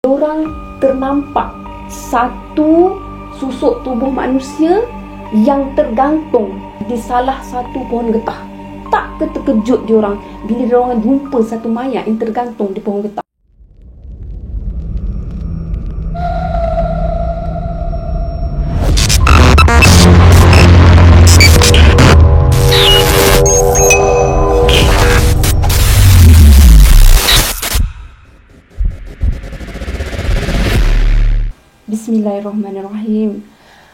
Orang ternampak satu susuk tubuh manusia yang tergantung di salah satu pohon getah. Tak terkejut diorang bila diorang jumpa satu mayat yang tergantung di pohon getah. Bismillahirrahmanirrahim.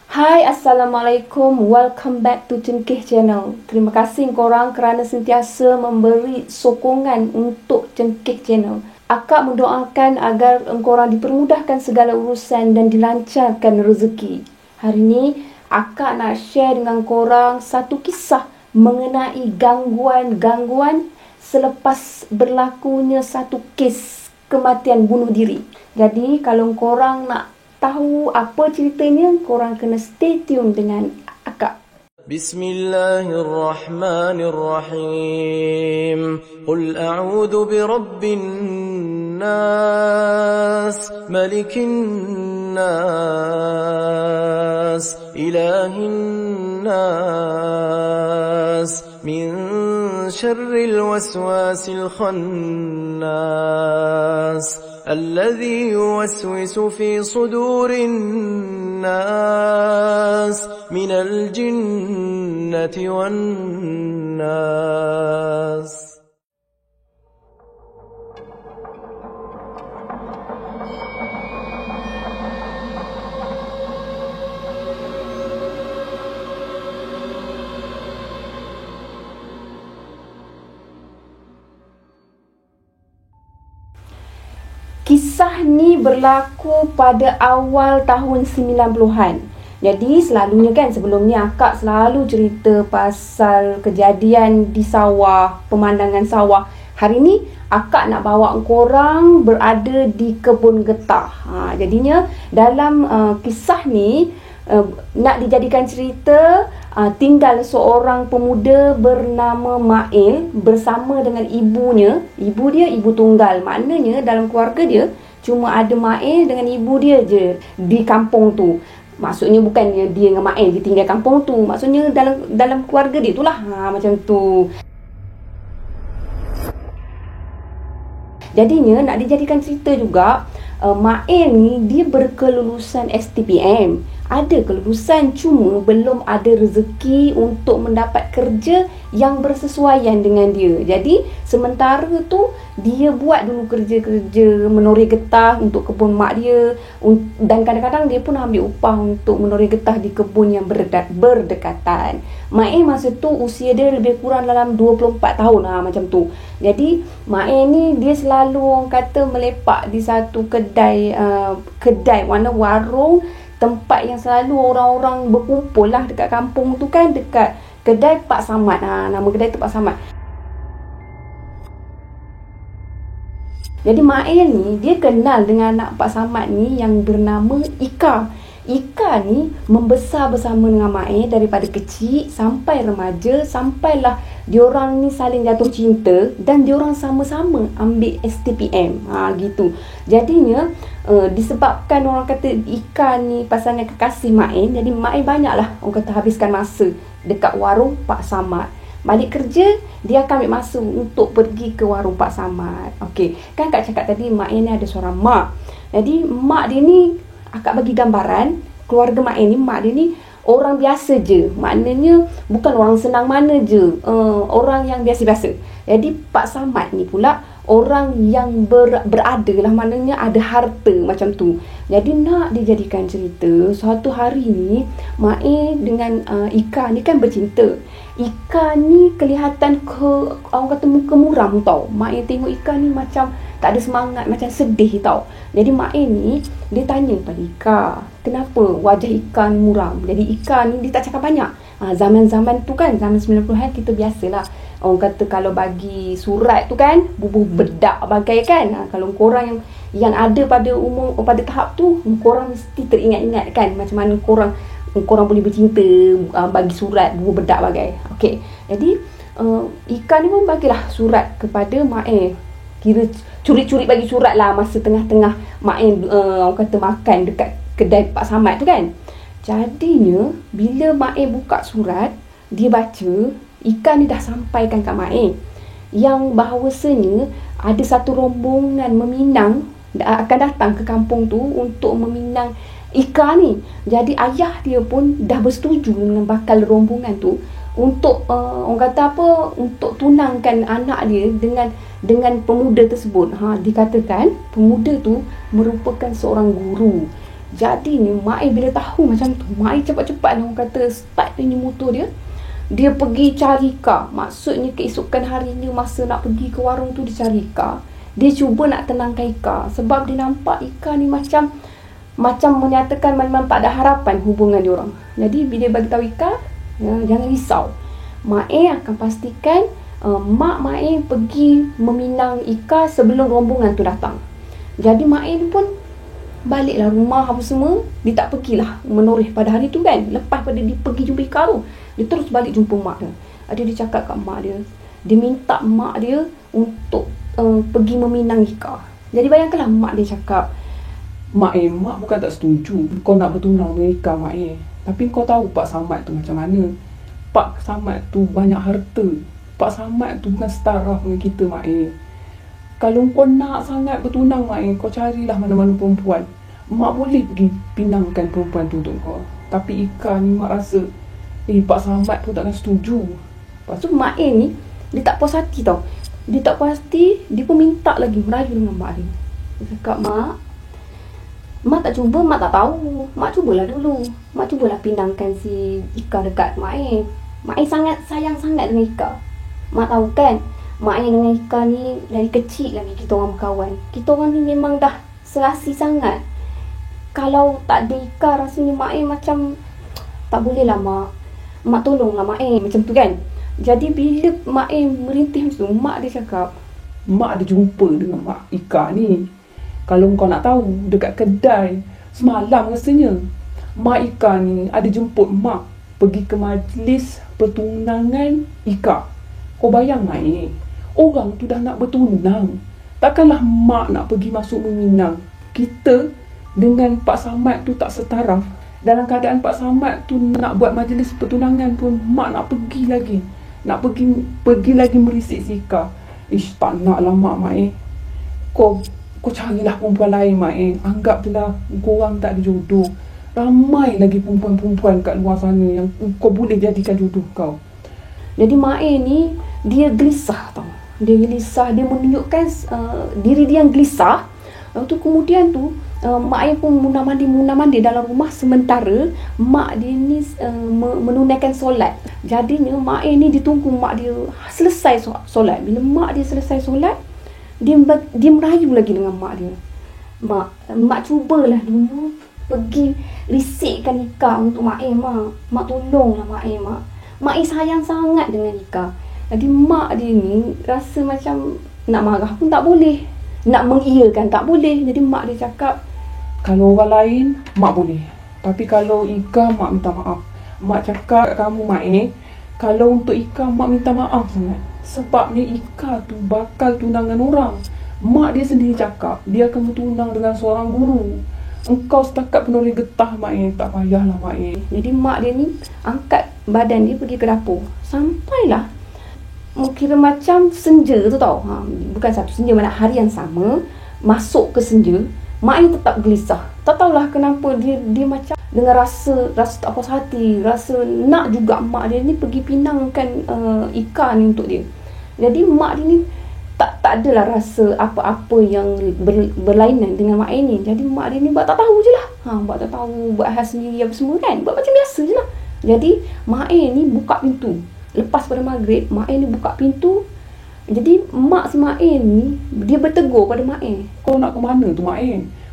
Hai, Assalamualaikum. Welcome back to Cengkeh Channel. Terima kasih korang kerana sentiasa memberi sokongan untuk Cengkeh Channel. Akak mendoakan agar korang dipermudahkan segala urusan dan dilancarkan rezeki. Hari ini akak nak share dengan korang satu kisah mengenai gangguan-gangguan selepas berlakunya satu kes kematian bunuh diri. Jadi kalau korang nak tahu apa ceritanya, korang kena stay tune dengan akak. Bismillahirrahmanirrahim. Qul a'udzu birabbin nas, malikin nas, ilahin nas, min syarril waswasil khannas. الذي يوسوس في صدور الناس من الجنة والناس. Kisah ni berlaku pada awal tahun 90-an. Jadi selalunya kan sebelum ni akak selalu cerita pasal kejadian di sawah, pemandangan sawah. Hari ni akak nak bawa korang berada di kebun getah. Jadinya dalam kisah ni nak dijadikan cerita, tinggal seorang pemuda bernama Mail bersama dengan ibunya. Ibu dia ibu tunggal. Maknanya dalam keluarga dia cuma ada Mail dengan ibu dia je di kampung tu. Maksudnya bukan dia dengan Mail dia tinggal kampung tu. Maksudnya dalam keluarga dia tu lah. Macam tu. Jadinya nak dijadikan cerita juga, Mail ni dia berkelulusan STPM. Ada kelulusan, cuma belum ada rezeki untuk mendapat kerja yang bersesuaian dengan dia. Jadi sementara tu dia buat dulu kerja-kerja menoreh getah untuk kebun mak dia, dan kadang-kadang dia pun ambil upah untuk menoreh getah di kebun yang berdekatan. Mak masa tu usia dia lebih kurang dalam 24 tahun macam tu. Jadi mak ni dia selalu orang kata melepak di satu kedai mana warung, tempat yang selalu orang-orang berkumpul lah dekat kampung tu kan, dekat kedai Pak Samad. Nama kedai tu Pak Samad. Jadi Mail ni dia kenal dengan anak Pak Samad ni yang bernama Ika. Ika ni membesar bersama dengan Mail daripada kecil sampai remaja, sampailah diorang ni saling jatuh cinta dan diorang sama-sama ambil STPM. Gitu. Jadinya disebabkan orang kata Ika ni pasangan kekasih Mail, jadi Mail banyaklah orang kata habiskan masa dekat warung Pak Samad. Balik kerja, dia akan ambil masa untuk pergi ke warung Pak Samad. Okey, kan Kak cakap tadi Mail ni ada seorang mak. Jadi mak dia ni, akak bagi gambaran, keluarga mak dia ni orang biasa je. Maknanya bukan orang senang mana je, orang yang biasa-biasa. Jadi Pak Samad ni pula orang yang berada lah, maknanya ada harta macam tu. Jadi nak dijadikan cerita, suatu hari ni Mak dengan Ika ni kan bercinta. Ika ni kelihatan orang kata muka muram tau. Mak tengok Ika ni macam tak ada semangat, macam sedih tau. Jadi Mak ni dia tanya pada Ika, kenapa wajah Ika ni muram? Jadi Ika ni dia tak cakap banyak. Zaman-zaman tu kan, zaman 90-an kita biasalah. Orang kata kalau bagi surat tu kan, bubuh bedak bagai kan. Kalau korang yang ada pada umur, pada tahap tu, korang mesti teringat-ingat kan macam mana korang boleh bercinta, bagi surat bubuh bedak bagai. Okey. Jadi Ika ni pun bagilah surat kepada Mak Kira curi-curi bagi surat lah masa tengah-tengah Main orang kata makan dekat kedai Pak Samad tu kan. Jadinya bila Main buka surat, dia baca Ika ni dah sampaikan kat Main yang bahawasanya ada satu rombongan meminang akan datang ke kampung tu untuk meminang Ika ni. Jadi ayah dia pun dah bersetuju dengan bakal rombongan tu untuk orang kata apa, untuk tunangkan anak dia dengan pemuda tersebut. Dikatakan pemuda tu merupakan seorang guru. Jadi ni Mai bila tahu macam tu, Mai cepat-cepat orang kata start dia motor dia. Dia pergi cari Ika. Maksudnya keesokan harinya masa nak pergi ke warung tu dia cari Ika. Dia cuba nak tenangkan Ika sebab dia nampak Ika ni macam menyatakan memang tak ada harapan hubungan dia orang. Jadi bila dia bagi tahu Ika, jangan risau. Mai akan pastikan mak Mai pergi meminang Ika sebelum rombongan tu datang. Jadi Mai pun baliklah rumah apa semua. Dia tak pergilah menoreh pada hari tu kan. Lepas pada dia pergi jumpa Ika tu, dia terus balik jumpa mak dia. Dia cakap kat mak dia, dia minta mak dia untuk pergi meminang Ika. Jadi bayangkanlah mak dia cakap, Mak bukan tak setuju kau nak bertunang dengan Ika, Mak. Tapi kau tahu Pak Samad tu macam mana. Pak Samad tu banyak harta. Pak Samad tu bukan setara dengan kita, Mak. Kalau kau nak sangat bertunang, Mak, kau carilah mana-mana perempuan. Mak boleh pergi pinangkan perempuan tu untuk kau. Tapi Ika ni Mak rasa Pak Samad pun takkan setuju. Lepas tu Mak ni dia tak puas hati tau. Dia tak puas hati, dia pun minta lagi merayu dengan mak dia. Dia cakap, Mak tak cuba, Mak tak tahu. Mak cubalah dulu. Mak cubalah pinangkan si Ika dekat Mak. Mak sangat sayang sangat dengan Ika. Mak tahu kan, Mak dengan Ika ni dari kecil lagi kita orang berkawan. Kita orang ni memang dah serasi sangat. Kalau tak ada Ika, rasanya Mak macam tak boleh lah Mak. Mak tolonglah Mak macam tu kan. Jadi bila Mak merintih macam tu, Mak dia cakap, Mak ada jumpa dengan Mak Ika ni. Kalau kau nak tahu, dekat kedai semalam rasanya Mak Ika ni ada jemput Mak pergi ke majlis pertunangan Ika. Kau bayang Mak, orang tu dah nak bertunang, takkanlah Mak nak pergi masuk meminang. Kita dengan Pak Samad tu tak setaraf. Dalam keadaan Pak Samad tu nak buat majlis pertunangan pun Mak nak pergi lagi. Nak pergi lagi merisik si Ika. Tak nak lah Mak. Kau carilah perempuan lain, Mak. Anggaplah korang tak ada jodoh. Ramai lagi perempuan-perempuan kat luar sana yang kau boleh jadikan jodoh kau. Jadi Mak ni dia gelisah tau. Dia gelisah, dia menunjukkan diri dia yang gelisah. Lepas tu kemudian tu Mak pun muna mandi dalam rumah sementara Mak dia ni menunaikan solat. Jadinya Mak ni ditunggu Mak dia selesai solat. Bila Mak dia selesai solat, dia merayu lagi dengan Mak dia. Mak cubalah dulu pergi risikkan Ika untuk Mak. Mak tolonglah Mak. Mak sayang sangat dengan Ika. Jadi Mak dia ni rasa macam nak marah pun tak boleh, nak mengiyakan tak boleh. Jadi Mak dia cakap, kalau orang lain Mak boleh, tapi kalau Ika Mak minta maaf. Mak cakap kamu Mak, kalau untuk Ika Mak minta maaf sangat. Sebabnya Ika tu bakal tunang dengan orang. Mak dia sendiri cakap dia akan bertunang dengan seorang guru. Engkau setakat penulis getah Mak, tak payahlah Mak. Jadi Mak dia ni angkat badan dia pergi ke dapur. Sampailah kira macam senja tu tau. Bukan satu senja, mana hari yang sama masuk ke senja. Mak ni tetap gelisah. Tak tahulah kenapa dia macam dengan rasa tak puas hati, rasa nak juga mak dia ni pergi pinangkan Ika ni untuk dia. Jadi mak dia ni tak adalah rasa apa-apa yang berlainan dengan mak ni. Jadi mak dia ni buat tak tahu je lah. Buat tak tahu, buat hal sendiri apa semua kan. Buat macam biasa je lah. Jadi mak ni buka pintu. Lepas pada maghrib, mak ni buka pintu. Jadi mak si mak ni dia bertegur pada mak. Kau nak ke mana tu Mak?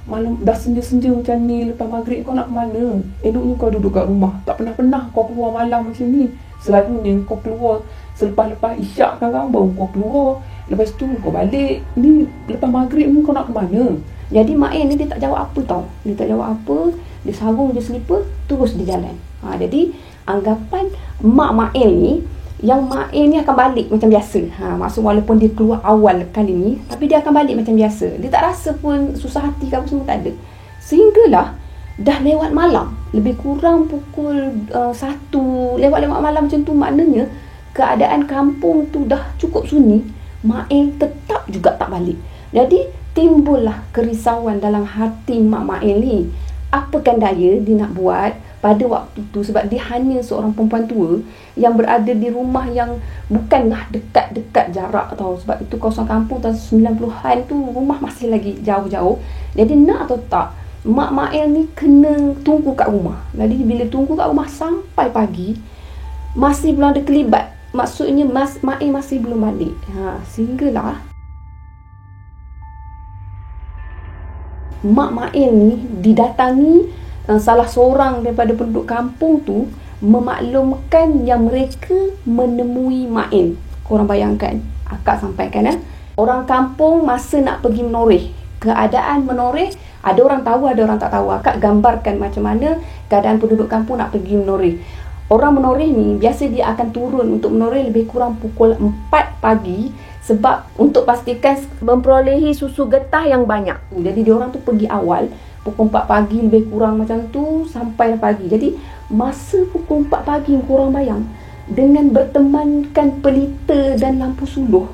Malam dah senja-senja macam ni, lepas maghrib kau nak ke mana? Eloknya kau duduk kat rumah. Tak pernah kau keluar malam macam ni. Selalunya kau keluar selepas-lepas isyak kan, baru kau keluar. Lepas tu kau balik. Ni lepas maghrib ni kau nak ke mana? Jadi mak ni dia tak jawab apa tau. Dia tak jawab apa. Dia sarung je selipar, terus dia jalan. Jadi anggapan mak ni yang Main ni akan balik macam biasa. Maksud walaupun dia keluar awal kali ni, tapi dia akan balik macam biasa. Dia tak rasa pun susah hati ke apa semua, tak ada. Sehinggalah dah lewat malam, lebih kurang pukul 1, lewat-lewat malam macam tu, maknanya keadaan kampung tu dah cukup sunyi. Main tetap juga tak balik. Jadi timbullah kerisauan dalam hati Mak Main ni. Apakan daya dia nak buat pada waktu tu, sebab dia hanya seorang perempuan tua yang berada di rumah yang bukanlah dekat-dekat jarak tau. Sebab itu kawasan kampung tahun 90-an tu rumah masih lagi jauh-jauh. Jadi nak atau tak, Mak Mail ni kena tunggu kat rumah. Jadi bila tunggu kat rumah sampai pagi, masih belum ada kelibat. Maksudnya Mail masih belum balik. Sehinggalah Mak Mail ni didatangi salah seorang daripada penduduk kampung tu, memaklumkan yang mereka menemui Mail. Korang bayangkan, akak sampaikan orang kampung masa nak pergi menoreh. Keadaan menoreh, ada orang tahu, ada orang tak tahu. Akak gambarkan macam mana keadaan penduduk kampung nak pergi menoreh. Orang menoreh ni biasa dia akan turun untuk menoreh lebih kurang pukul 4 pagi, sebab untuk pastikan memperolehi susu getah yang banyak. Jadi diorang tu pergi awal pukul 4 pagi lebih kurang macam tu sampai pagi. Jadi masa pukul 4 pagi, korang bayang, dengan bertemankan pelita dan lampu suluh,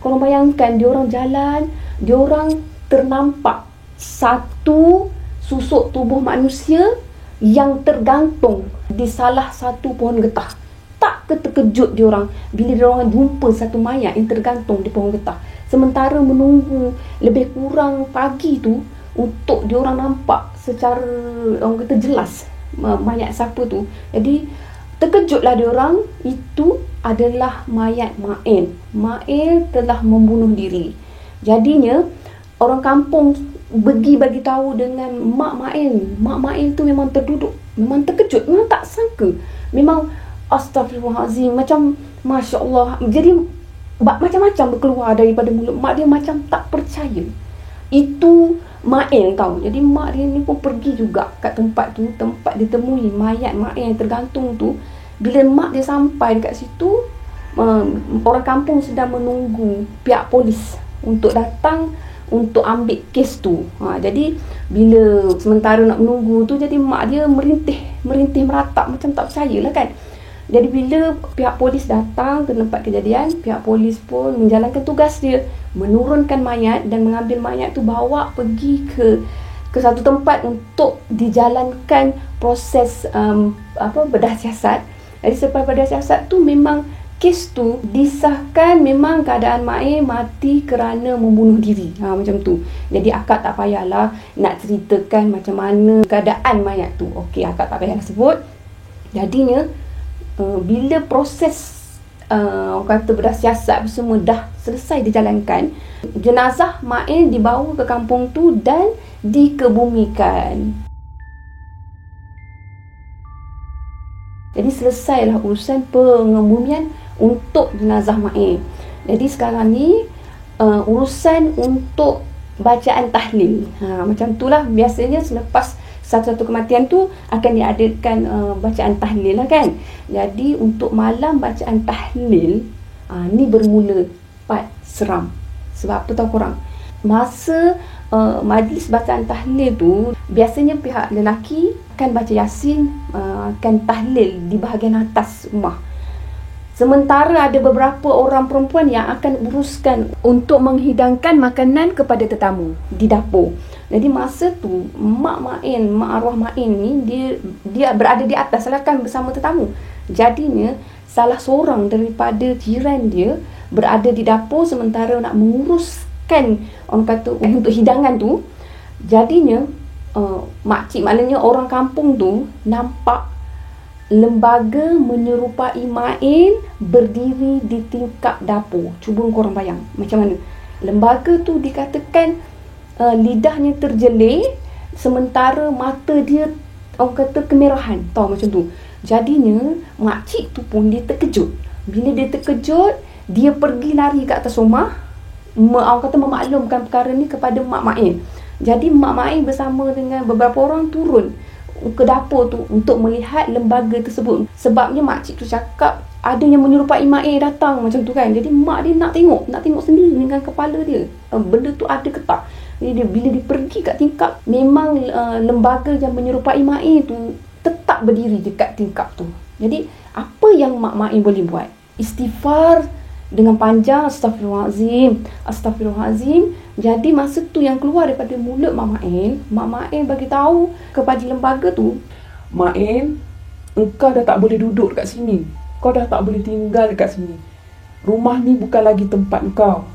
korang bayangkan diorang jalan, diorang ternampak satu susuk tubuh manusia yang tergantung di salah satu pohon getah. Tak terkejut diorang bila diorang jumpa satu mayat yang tergantung di pohon getah. Sementara menunggu lebih kurang pagi tu untuk diorang nampak secara orang kata jelas mayat siapa tu. Jadi terkejutlah diorang, itu adalah mayat Mail. Mail telah membunuh diri. Jadinya orang kampung bagi tahu dengan Mak Mail. Mak Mail tu memang terduduk, memang terkejut, memang tak sangka. Memang astagfirullahalazim, macam Masya Allah. Jadi macam-macam berkeluar daripada mulut mak dia, macam tak percaya. Itu Mail tahu. Jadi mak dia ni pun pergi juga kat tempat tu, tempat ditemui mayat Mail yang tergantung tu. Bila mak dia sampai dekat situ, orang kampung sedang menunggu pihak polis untuk datang untuk ambil kes tu. Jadi bila sementara nak menunggu tu, jadi mak dia merintih meratap, macam tak percayalah kan. Jadi bila pihak polis datang ke tempat kejadian, pihak polis pun menjalankan tugas dia, menurunkan mayat dan mengambil mayat tu, bawa pergi ke satu tempat untuk dijalankan proses bedah siasat. Jadi selepas bedah siasat tu, memang kes tu disahkan memang keadaan Mail mati kerana membunuh diri. Macam tu. Jadi akak tak payahlah nak ceritakan macam mana keadaan mayat tu. Okey, akak tak payah sebut. Jadinya bila proses orang kata bedah siasat semua dah selesai dijalankan, jenazah Mail dibawa ke kampung tu dan dikebumikan. Jadi selesailah urusan pengebumian untuk jenazah Mail. Jadi sekarang ni urusan untuk bacaan tahlil. Macam itulah biasanya selepas satu-satu kematian tu akan diadakan bacaan tahlil lah kan. Jadi untuk malam bacaan tahlil ni bermula part seram. Sebab apa tahu korang? Masa majlis bacaan tahlil tu, biasanya pihak lelaki akan baca Yasin, akan tahlil di bahagian atas rumah. Sementara ada beberapa orang perempuan yang akan uruskan untuk menghidangkan makanan kepada tetamu di dapur. Jadi masa tu mak arwah Mail ni dia berada di atas lah kan bersama tetamu. Jadinya salah seorang daripada jiran dia berada di dapur sementara nak menguruskan orang kata untuk hidangan tu. Jadinya makcik, maknanya orang kampung tu nampak lembaga menyerupai Mail berdiri di tingkap dapur. Cuba korang bayang macam mana. Lembaga tu dikatakan lidahnya terjelir, sementara mata dia orang kata kemerahan. Tahu macam tu. Jadinya makcik tu pun dia terkejut. Bila dia terkejut, dia pergi lari ke atas rumah, orang kata memaklumkan perkara ni kepada Mak Mail. Jadi Mak Mail bersama dengan beberapa orang turun ke dapur tu untuk melihat lembaga tersebut. Sebabnya makcik tu cakap ada yang menyerupai mak datang macam tu kan. Jadi mak dia nak tengok sendiri dengan kepala dia, benda tu ada ke tak. Jadi bila dia pergi kat tingkap, memang lembaga yang menyerupai mak tu tetap berdiri dekat tingkap tu. Jadi apa yang mak boleh buat? Istighfar dengan panjang, astagfirullahalazim. Jadi masa tu yang keluar daripada mulut Mak Mail bagi tahu kepada lembaga tu, Mak, engkau dah tak boleh duduk dekat sini. Kau dah tak boleh tinggal dekat sini. Rumah ni bukan lagi tempat kau.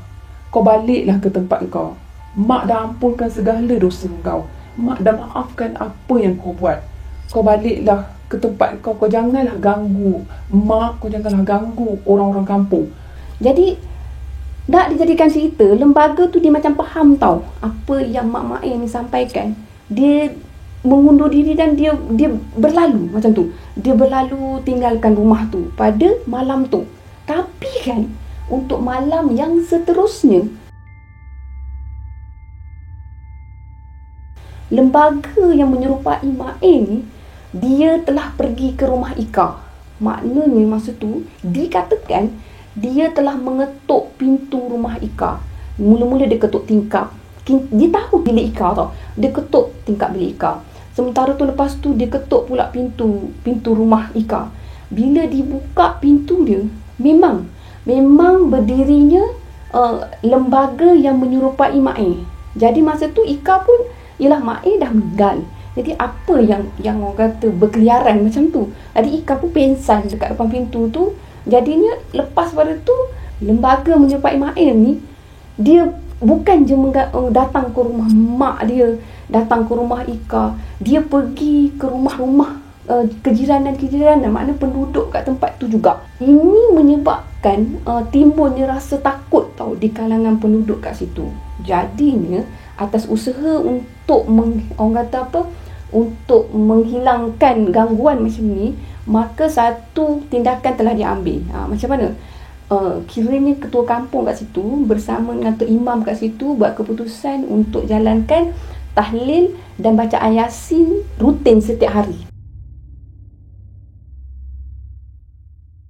Kau baliklah ke tempat kau. Mak dah ampunkan segala dosa kau. Mak dah maafkan apa yang kau buat. Kau baliklah ke tempat kau. Kau janganlah ganggu mak, kau janganlah ganggu orang-orang kampung. Jadi nak dijadikan cerita, lembaga tu dia macam faham tau apa yang mak ni sampaikan. Dia mengundur diri dan dia berlalu macam tu. Dia berlalu tinggalkan rumah tu pada malam tu. Tapi kan, untuk malam yang seterusnya, lembaga yang menyerupai mak ni, dia telah pergi ke rumah Ika. Maknanya masa tu dikatakan dia telah mengetuk pintu rumah Ika. Mula-mula dia ketuk tingkap. Dia tahu bilik Ika tau. Dia ketuk tingkap bilik Ika. Sementara tu lepas tu dia ketuk pula pintu rumah Ika. Bila dibuka pintu dia, memang berdirinya lembaga yang menyerupai Mak E. Jadi masa tu Ika pun, ialah Mak E dah meninggal. Jadi apa yang orang kata berkeliaran macam tu. Jadi Ika pun pensan dekat depan pintu tu. Jadinya lepas pada tu, lembaga menyerupai Mak E ni, dia bukan je datang ke rumah mak dia, datang ke rumah Ika. Dia pergi ke rumah-rumah kejiranan-kejiranan, maknanya penduduk kat tempat tu juga. Ini menyebabkan timbulnya rasa takut tau di kalangan penduduk kat situ. Jadinya atas usaha untuk untuk menghilangkan gangguan macam ni, maka satu tindakan telah diambil. Macam mana? Kiranya ketua kampung kat situ bersama dengan Tok Imam kat situ buat keputusan untuk jalankan tahlil dan bacaan Yasin rutin setiap hari.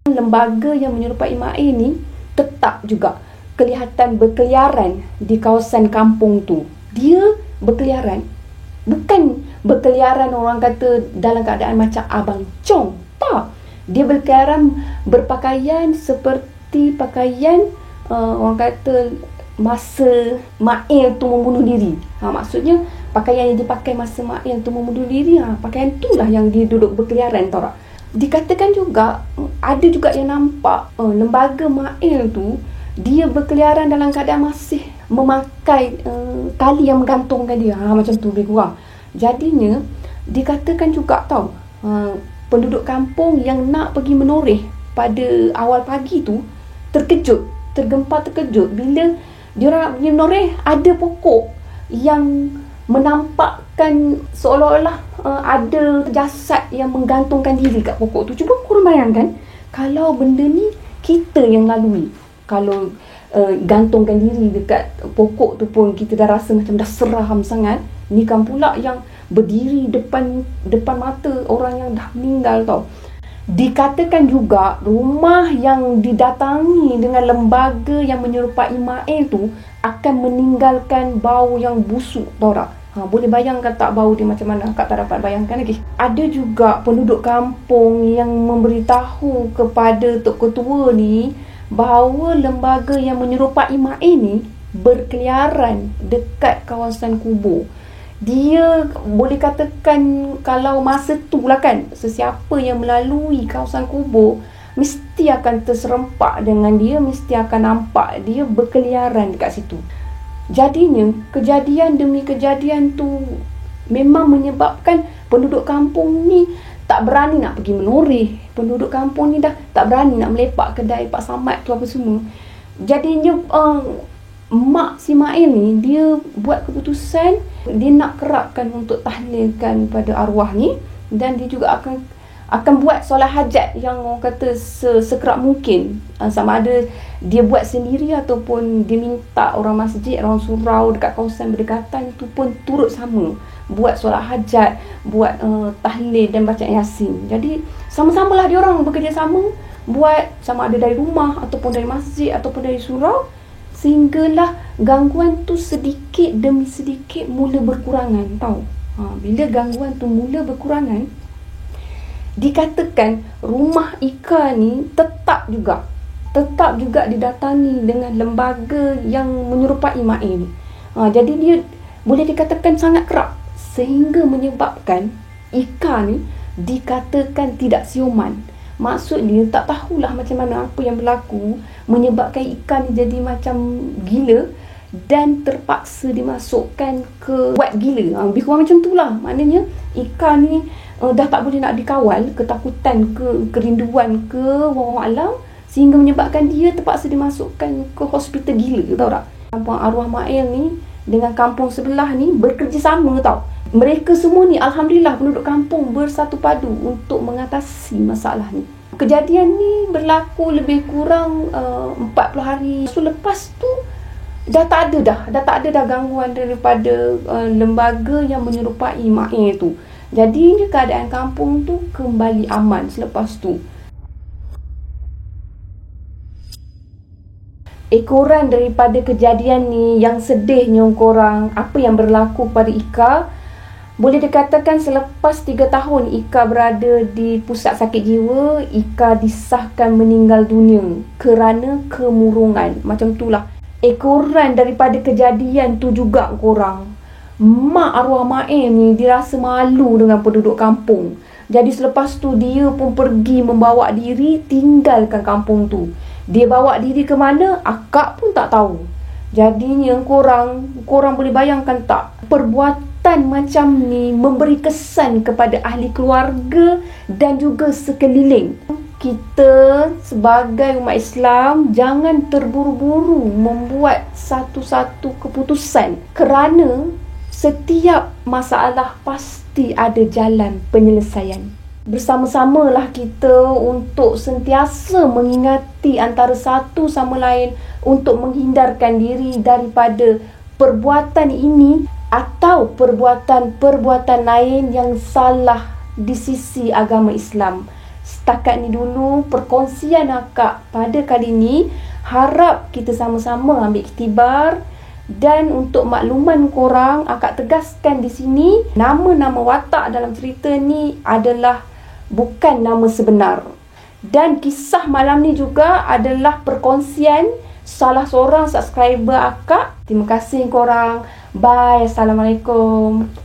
Lembaga yang menyerupai Mak E ni tetap juga kelihatan berkeliaran di kawasan kampung tu. Dia berkeliaran, bukan berkeliaran orang kata dalam keadaan macam Abang Chong. Tak. Dia berkeliaran berpakaian seperti pakaian orang kata masa Mak E tu membunuh diri. Maksudnya pakaian yang dipakai masa Mak E tu membunuh diri, pakaian tu lah yang dia duduk berkeliaran, tahu tak? Dikatakan juga, ada juga yang nampak lembaga Mak E tu, dia berkeliaran dalam keadaan masih memakai tali yang menggantungkan dia. Macam tu lebih kurang. Jadinya dikatakan juga tau, penduduk kampung yang nak pergi menoreh pada awal pagi tu tergempar terkejut bila diorang pergi menoreh, ada pokok yang menampakkan seolah-olah ada jasad yang menggantungkan diri kat pokok tu. Cuba korang bayangkan kalau benda ni kita yang lalui. Kalau gantungkan diri dekat pokok tu pun kita dah rasa macam dah seram sangat. Ni kan pula yang berdiri depan mata orang yang dah meninggal tau. Dikatakan juga rumah yang didatangi dengan lembaga yang menyerupai Mak E tu akan meninggalkan bau yang busuk, tau tak? Boleh bayangkan tak bau dia macam mana? Akak tak dapat bayangkan lagi. Ada juga penduduk kampung yang memberitahu kepada Tok Ketua ni bahawa lembaga yang menyerupai Mak E ni berkeliaran dekat kawasan kubur. Dia boleh katakan kalau masa tu lah kan, sesiapa yang melalui kawasan kubur mesti akan terserempak dengan dia, mesti akan nampak dia berkeliaran dekat situ. Jadinya kejadian demi kejadian tu memang menyebabkan penduduk kampung ni tak berani nak pergi menoreh. Penduduk kampung ni dah tak berani nak melepak kedai Pak Samad tu apa semua. Jadinya mak si Mail ni dia buat keputusan dia nak kerapkan untuk tahlilkan pada arwah ni, dan dia juga akan buat solat hajat yang orang kata sekerap mungkin, sama ada dia buat sendiri ataupun dia minta orang masjid, orang surau dekat kawasan berdekatan tu pun turut sama buat solat hajat, buat tahlil dan bacaan Yasin. Jadi sama-samalah dia orang bekerjasama buat, sama ada dari rumah ataupun dari masjid ataupun dari surau, sehinggalah gangguan tu sedikit demi sedikit mula berkurangan, tahu. Bila gangguan tu mula berkurangan, dikatakan rumah Ika ni tetap juga didatangi dengan lembaga yang menyerupai Mak A ni. Jadi dia boleh dikatakan sangat kerap, sehingga menyebabkan Ika ni dikatakan tidak siuman. Maksudnya tak tahulah macam mana apa yang berlaku menyebabkan Ika ni jadi macam gila dan terpaksa dimasukkan ke wad gila. Lebih kurang macam tu lah. Maknanya Ika ni dah tak boleh nak dikawal, ketakutan ke kerinduan ke wallahu alam, sehingga menyebabkan dia terpaksa dimasukkan ke hospital gila, tahu tak? Kampung arwah Mak El ni dengan kampung sebelah ni bekerjasama, tau. Mereka semua ni alhamdulillah penduduk kampung bersatu padu untuk mengatasi masalah ni. Kejadian ni berlaku lebih kurang 40 hari. So lepas tu dah tak ada dah gangguan daripada lembaga yang menyerupai Mak A tu. Jadi keadaan kampung tu kembali aman selepas tu. Ekoran daripada kejadian ni yang sedihnya korang, apa yang berlaku pada Ika, boleh dikatakan selepas 3 tahun Ika berada di pusat sakit jiwa, Ika disahkan meninggal dunia kerana kemurungan. Macam itulah ekoran daripada kejadian tu juga korang. Mak arwah Mak A ni dirasa malu dengan penduduk kampung. Jadi selepas tu dia pun pergi membawa diri tinggalkan kampung tu. Dia bawa diri ke mana, akak pun tak tahu. Jadinya korang boleh bayangkan tak, perbuatan macam ni memberi kesan kepada ahli keluarga dan juga sekeliling. Kita sebagai umat Islam jangan terburu-buru membuat satu-satu keputusan, kerana setiap masalah pasti ada jalan penyelesaian. Bersama-samalah kita untuk sentiasa mengingati antara satu sama lain untuk menghindarkan diri daripada perbuatan ini atau perbuatan-perbuatan lain yang salah di sisi agama Islam. Setakat ni dulu perkongsian akak pada kali ini. Harap kita sama-sama ambil iktibar. Dan untuk makluman korang, akak tegaskan di sini, nama-nama watak dalam cerita ni adalah bukan nama sebenar. Dan kisah malam ni juga adalah perkongsian salah seorang subscriber akak. Terima kasih korang. Bye. Assalamualaikum.